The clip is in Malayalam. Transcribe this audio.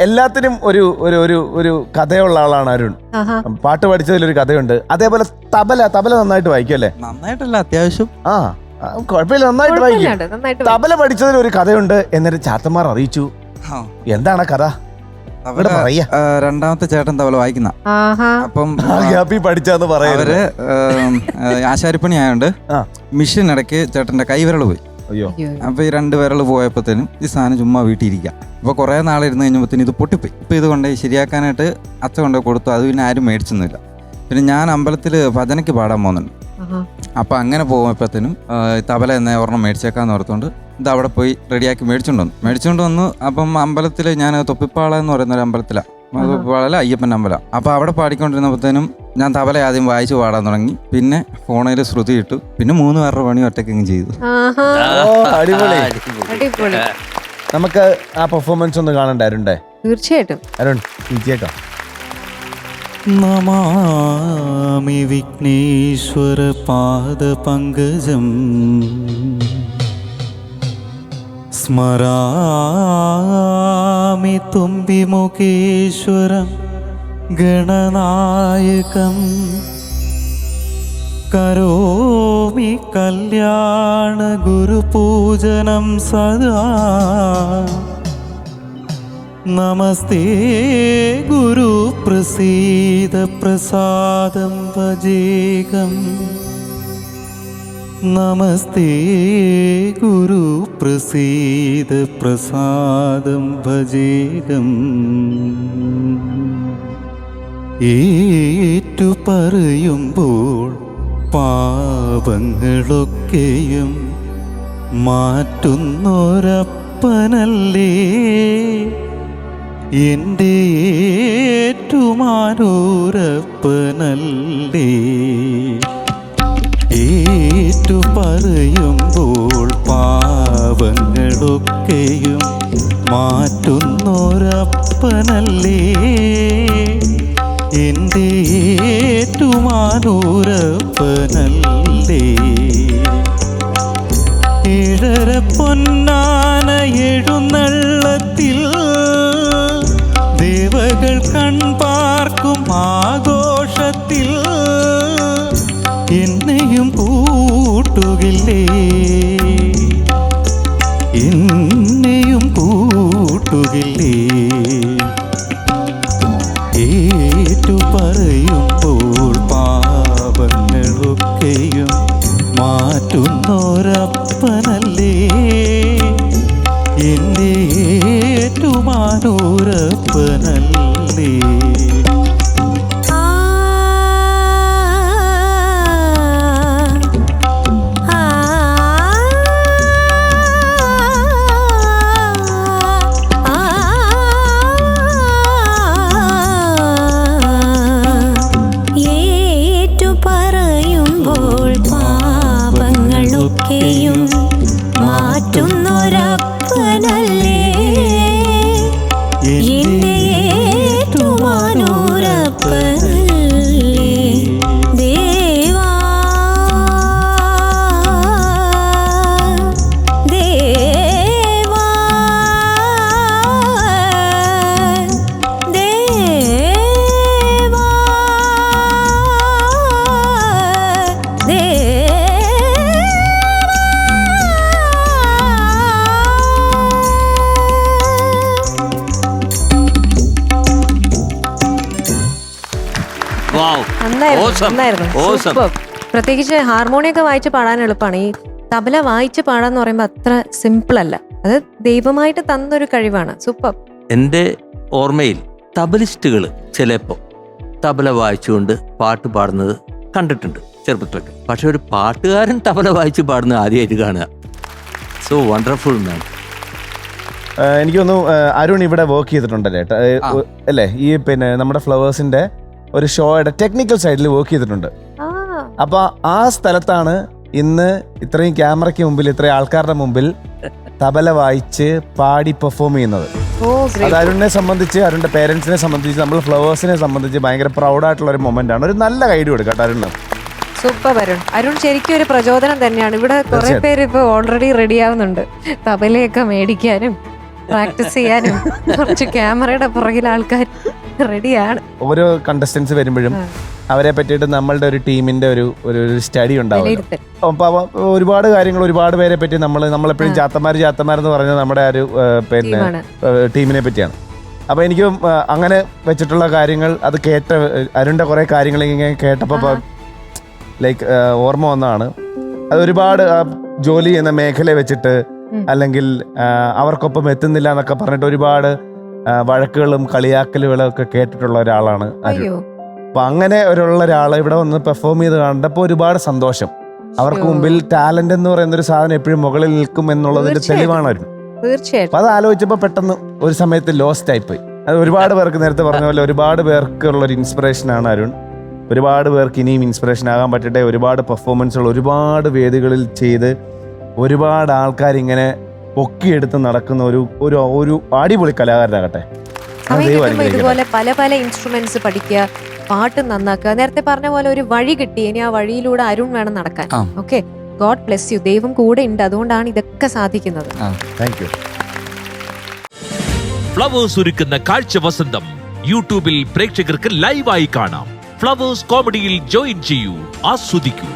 എല്ലാത്തിനും ഒരു ഒരു ഒരു ഒരു കഥയുള്ള ആളാണ് അരുൺ. പാട്ട് പഠിച്ചതിലൊരു കഥയുണ്ട്. അതേപോലെ തബല നന്നായിട്ട് വായിക്കും അല്ലേ? നന്നായിട്ടല്ല, അത്യാവശ്യം. കുഴപ്പമില്ല, നന്നായിട്ട് വായിക്കും. തബല പഠിച്ചതിൽ ഒരു കഥയുണ്ട് എന്നിട്ട് ചാത്തന്മാർ അറിയിച്ചു. എന്താണ് കഥ? രണ്ടാമത്തെ ചേട്ടൻ തബല വായിക്കുന്ന. അപ്പം പഠിച്ചാന്ന് പറയാ. അവര് ആശാരിപ്പണി ആയോണ്ട് മിഷൻ ഇടയ്ക്ക് ചേട്ടന്റെ കൈവിരൽ പോയി. അപ്പൊ ഈ 2 വിരൽ പോയപ്പോഴത്തേനും ഈ സാധനം ചുമ്മാ വീട്ടിലിരിക്കാം. അപ്പൊ കുറെ നാളിരുന്ന് കഴിഞ്ഞപ്പോഴത്തേനും ഇത് പൊട്ടിപ്പോയി. ഇപ്പൊ ഇത് കൊണ്ട് ശരിയാക്കാനായിട്ട് അച്ഛൻ കൊണ്ട് കൊടുത്തു. അത് പിന്നെ ആരും മേടിച്ചൊന്നുമില്ല. പിന്നെ ഞാൻ അമ്പലത്തില് ഭജനയ്ക്ക് പാടാൻ പോകുന്നുണ്ട്. അപ്പൊ അങ്ങനെ പോകുമ്പോഴത്തേനും തബല എന്നെ ഒരെണ്ണം മേടിച്ചേക്കാന്ന് ഓർത്തുകൊണ്ട് ഇത് അവിടെ പോയി റെഡിയാക്കി മേടിച്ചോണ്ട് വന്നു. അപ്പം അമ്പലത്തില് ഞാൻ തൊപ്പിപ്പാള എന്ന് പറയുന്ന ഒരു അമ്പലത്തിലാണ്, തൊപ്പിപ്പാള അയ്യപ്പൻ്റെ അമ്പലം. അപ്പൊ അവിടെ പാടിക്കൊണ്ടിരുന്നപ്പോഴത്തേനും ഞാൻ തബല ആദ്യം വായിച്ചു പാടാൻ തുടങ്ങി. പിന്നെ ഫോണിൽ ശ്രുതി ഇട്ടു. പിന്നെ 3 പേരുടെ പണി ഒറ്റയ്ക്ക് ചെയ്തു. അടിപൊളി. നമുക്ക് ആ പെർഫോമൻസ് ഒന്ന് കാണണ്ടായിരുണ്ടേ? തീർച്ചയായിട്ടും. അരുൺ വിജയേക്കാം. നമാമി വിഘ്നേശ്വര പാദപങ്കജം സ്മരാമി തുംബിമുഖേശ്വരം ഗണനായകം കരോമി കല്യാണ ഗുരുപൂജനം സദാ നമസ്തേ ഗുരു പ്രസീദ പ്രസാദം ഭജേകം നമസ്തേ ഗുരു പ്രസീദ പ്രസാദം ഭജേകം ഏറ്റു പറയുമ്പോൾ പാപങ്ങളൊക്കെയും മാറ്റുന്നൊരപ്പനല്ലേ എൻ്റെ ഏറ്റുമാനൂരപ്പനല്ലേ ഏറ്റു പറയുമ്പോൾ പാപങ്ങളൊക്കെയും മാറ്റുന്നൊരപ്പനല്ലേ എൻ്റെ ഏറ്റുമാനൂരപ്പനല്ലേ 7 പൊന്നാന എഴുന്നള്ളത്തിൽ ദേവകൾ കൺപാർക്കും ആഘോഷത്തിൽ എന്നെയും കൂട്ടുകില്ലേ, എന്നെയും കൂട്ടുകില്ലേ? ഏറ്റു പറയുമ്പോൾ പാപങ്ങളൊക്കെയും മാറ്റുന്നൊരപ്പനല്ലേ എൻ്റെ ഏറ്റുമാനൂരപ്പനല്ലേ? പ്രത്യേകിച്ച് ഹാർമോണിയൊക്കെ വായിച്ച് പാടാൻ എളുപ്പമാണ്. ഈ തബല വായിച്ച് പാടാന്ന് പറയുമ്പോൾ അത്ര സിമ്പിൾ അല്ല. അത് ദൈവമായിട്ട് തന്നൊരു കഴിവാണ്. സൂപ്പർ. എൻ്റെ ഓർമ്മയിൽ തബലിസ്റ്റുകൾ ചിലപ്പോൾ തബല വായിച്ചുകൊണ്ട് പാട്ട് പാടുന്നത് കണ്ടിട്ടുണ്ട് ചെറുപ്പത്തിലൊക്കെ. പക്ഷെ ഒരു പാട്ടുകാരൻ തബല വായിച്ച് പാടുന്നത് ആദ്യമായിട്ട് കാണുക. സോ വണ്ടർഫുൾ മാൻ. എനിക്കൊന്നു അരുൺ ഇവിടെ വർക്ക് ചെയ്തിട്ടുണ്ടല്ലേ അല്ലേ? ഈ പിന്നെ നമ്മുടെ ഫ്ലവേഴ്സിന്റെ ഒരു ഷോയുടെ ടെക്നിക്കൽ സൈഡിൽ വർക്ക് ചെയ്തിട്ടുണ്ട്. അപ്പൊ ആ സ്ഥലത്താണ് ഇന്ന് ഇത്രയും ക്യാമറയ്ക്ക് മുമ്പിൽ ഇത്രയും ആൾക്കാരുടെ മുമ്പിൽ തബല വായിച്ച് പാടി പെർഫോം ചെയ്യുന്നത്. അത് അരുണിനെ സംബന്ധിച്ച്, അരുണിന്റെ പേരൻസിനെ സംബന്ധിച്ച്, നമ്മൾ ഫ്ലവേഴ്സിനെ സംബന്ധിച്ച് ഭയങ്കര പ്രൗഡായിട്ടുള്ള ഒരു മൊമെന്റ് ആണ്. ഒരു നല്ല ഗൈഡ് കൊടുക്കട്ടെ അരുണ്. സൂപ്പർ അരുൺ. അരുൺ ശരിക്കും ഒരു പ്രചോദനം തന്നെയാണ്. ഇവിടെ കുറെ പേര് ഇപ്പൊ ഓൾറെഡി റെഡി ആവുന്നുണ്ട് തബലയൊക്കെ മേടിക്കാനും പ്രാക്ടീസ് ചെയ്യാനും കുറച്ച് ക്യാമറയുടെ പുറകിൽ ആൾക്കാർ റെഡിയാണ്. ഓരോ കണ്ടസ്റ്റൻസ് വരുമ്പോഴും അവരെ പറ്റിയിട്ട് നമ്മളുടെ ഒരു ടീമിന്റെ ഒരു സ്റ്റഡി ഉണ്ടാവും. അപ്പൊ ഒരുപാട് കാര്യങ്ങൾ ഒരുപാട് പേരെ പറ്റി നമ്മളെപ്പോഴും ചാത്തന്മാരെന്ന് പറഞ്ഞ നമ്മുടെ ഒരു പിന്നെ ടീമിനെ പറ്റിയാണ്. അപ്പൊ എനിക്കും അങ്ങനെ വെച്ചിട്ടുള്ള കാര്യങ്ങൾ അത് അരുണിന്റെ കുറെ കാര്യങ്ങൾ ഇങ്ങനെ കേട്ടപ്പോ ലൈക്ക് ഓർമ്മ വന്നതാണ്. അത് ഒരുപാട് ജോലി ചെയ്യുന്ന മേഖലയെ വെച്ചിട്ട് അല്ലെങ്കിൽ അവർക്കൊപ്പം എത്തുന്നില്ല എന്നൊക്കെ പറഞ്ഞിട്ട് ഒരുപാട് വഴക്കുകളും കളിയാക്കലുകളും ഒക്കെ കേട്ടിട്ടുള്ള ഒരാളാണ് അരുൺ. അപ്പൊ അങ്ങനെ ഒരാളെ ഇവിടെ വന്ന് പെർഫോം ചെയ്ത് കണ്ടപ്പോൾ ഒരുപാട് സന്തോഷം. അവർക്ക് മുമ്പിൽ ടാലന്റ് എന്ന് പറയുന്ന ഒരു സാധനം എപ്പോഴും മുകളിൽ നിൽക്കും എന്നുള്ളതിന്റെ തെളിവാണ് അരുൺ. തീർച്ചയായിട്ടും. അപ്പൊ അത് ആലോചിച്ചപ്പോ പെട്ടെന്ന് ഒരു സമയത്ത് ലോസ്റ്റ് ആയിപ്പോയി. അത് ഒരുപാട് പേർക്ക് നേരത്തെ പറഞ്ഞ പോലെ ഒരുപാട് പേർക്കുള്ള ഒരു ഇൻസ്പിറേഷനാണ് അരുൺ. ഒരുപാട് പേർക്ക് ഇനിയും ഇൻസ്പിറേഷൻ ആകാൻ പറ്റട്ടെ. ഒരുപാട് പെർഫോമൻസുകൾ ഒരുപാട് വേദികളിൽ ചെയ്ത് ഒരുപാട് ആൾക്കാർ ഇങ്ങനെ പൊക്കിയെടുത്ത് നടക്കുന്ന ഒരു അടിപൊളി കലാകാരനാകട്ടെ. ഇതുപോലെ പല പല ഇൻസ്ട്രുമെന്റ്സ് പഠിക്കുക, പാട്ട് നന്നാക്കുക. നേരത്തെ പറഞ്ഞ പോലെ ഒരു വഴി കിട്ടി, ഇനി ആ വഴിയിലൂടെ അരുൺ വേണം നടക്കാൻ. Okay, God bless you. ദൈവം കൂടെ ഉണ്ട്, അതുകൊണ്ടാണ് ഇതൊക്കെ സാധിക്കുന്നത്. Thank you. ഫ്ലവേഴ്സ് ഒരുക്കുന്ന കാഴ്ച വസന്തം യൂട്യൂബിൽ പ്രേക്ഷകർക്ക് ലൈവായി കാണാം. ഫ്ലവേഴ്സ് കോമഡിയിൽ ജോയിൻ ചെയ്യൂ, ആസ്വദിക്കൂ.